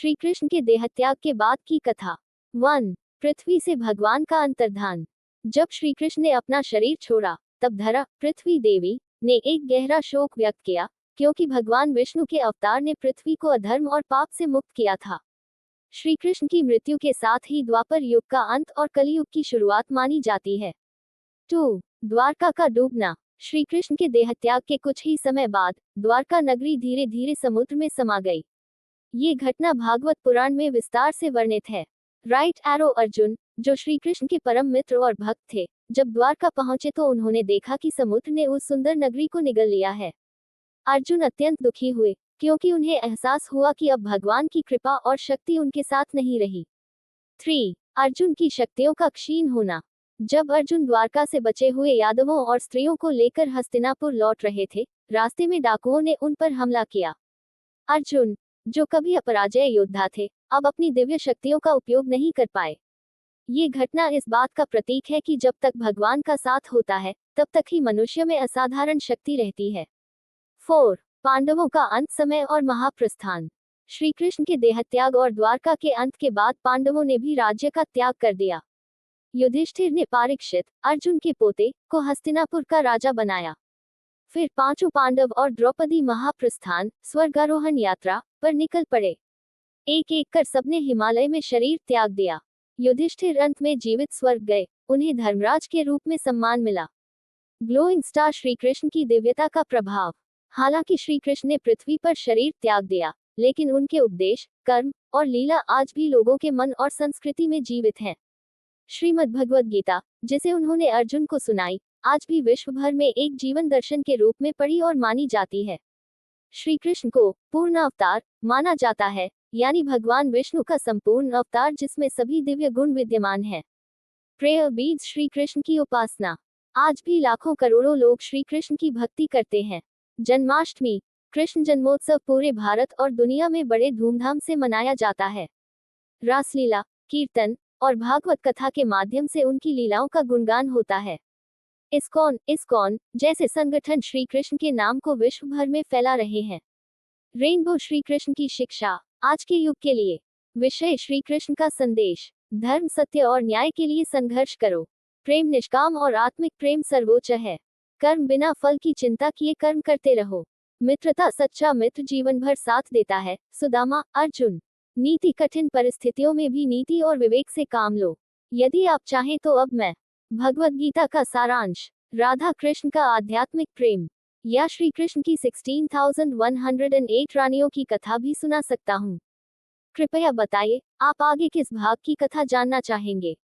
श्री कृष्ण के देहत्याग के बाद की कथा। 1. पृथ्वी से भगवान का अंतर्धान। जब श्री कृष्ण ने अपना शरीर छोड़ा, तब धरा पृथ्वी देवी ने एक गहरा शोक व्यक्त किया, क्योंकि भगवान विष्णु के अवतार ने पृथ्वी को अधर्म और पाप से मुक्त किया था। श्री कृष्ण की मृत्यु के साथ ही द्वापर युग का अंत और कलयुग की शुरुआत मानी जाती है। 2. द्वारका का डूबना। श्री कृष्ण के देहत्याग के कुछ ही समय बाद द्वारका नगरी धीरे धीरे समुद्र में समा गई। ये घटना भागवत पुराण में विस्तार से वर्णित है। राइट एरो अर्जुन, जो श्री कृष्ण के परम मित्र और भक्त थे, जब द्वारका पहुंचे तो उन्होंने देखा कि समुद्र ने उस सुंदर नगरी को निगल लिया है। अर्जुन अत्यंत दुखी हुए, क्योंकि उन्हें एहसास हुआ कि अब भगवान की कृपा और शक्ति उनके साथ नहीं रही। 3. अर्जुन की शक्तियों का क्षीण होना। जब अर्जुन द्वारका से बचे हुए यादवों और स्त्रियों को लेकर हस्तिनापुर लौट रहे थे, रास्ते में डाकुओं ने उन पर हमला किया। अर्जुन, जो कभी अपराजय योद्धा थे, अब अपनी दिव्य शक्तियों का उपयोग नहीं कर पाए। ये घटना इस बात का प्रतीक है कि जब तक भगवान का साथ होता है, तब तक ही मनुष्य में असाधारण शक्ति रहती है। 4. पांडवों का अंत समय और महाप्रस्थान। श्री कृष्ण के देहत्याग और द्वारका के अंत के बाद पांडवों ने भी राज्य का त्याग कर दिया। युधिष्ठिर ने परीक्षित, अर्जुन के पोते, को हस्तिनापुर का राजा बनाया। फिर पांचों पांडव और द्रौपदी महाप्रस्थान स्वर्गारोहण यात्रा पर निकल पड़े। एक एक कर सबने हिमालय में शरीर त्याग दिया। युधिष्ठिर अंत में जीवित स्वर्ग गए, उन्हें धर्मराज के रूप में सम्मान मिला। ग्लोइंग स्टार श्री कृष्ण की दिव्यता का प्रभाव। हालांकि श्री कृष्ण ने पृथ्वी पर शरीर त्याग दिया, लेकिन उनके उपदेश, कर्म और लीला आज भी लोगों के मन और संस्कृति में जीवित हैं। श्रीमद् भगवद गीता, जिसे उन्होंने अर्जुन को सुनाई, आज भी विश्व भर में एक जीवन दर्शन के रूप में पढ़ी और मानी जाती है। श्री कृष्ण को पूर्ण अवतार माना जाता है, यानी भगवान विष्णु का संपूर्ण अवतार जिसमें सभी दिव्य गुण विद्यमान हैं। प्रेयर बीज श्री कृष्ण की उपासना। आज भी लाखों करोड़ों लोग श्री कृष्ण की भक्ति करते हैं। जन्माष्टमी, कृष्ण जन्मोत्सव पूरे भारत और दुनिया में बड़े धूमधाम से मनाया जाता है। रासलीला, कीर्तन और भागवत कथा के माध्यम से उनकी लीलाओं का गुणगान होता है। इस्कॉन जैसे संगठन श्री कृष्ण के नाम को विश्व भर में फैला रहे हैं। रेनबो श्री कृष्ण की शिक्षा आज के युग के लिए। विषय श्री कृष्ण का संदेश, धर्म, सत्य और न्याय के लिए संघर्ष करो। प्रेम निष्काम और आत्मिक प्रेम सर्वोच्च है। कर्म बिना फल की चिंता किए कर्म करते रहो। मित्रता, सच्चा मित्र जीवन भर साथ देता है। सुदामा, अर्जुन। नीति, कठिन परिस्थितियों में भी नीति और विवेक से काम लो। यदि आप चाहें तो अब मैं भगवद गीता का सारांश, राधा कृष्ण का आध्यात्मिक प्रेम या श्री कृष्ण की 16,108 रानियों की कथा भी सुना सकता हूँ। कृपया बताइए, आप आगे किस भाग की कथा जानना चाहेंगे।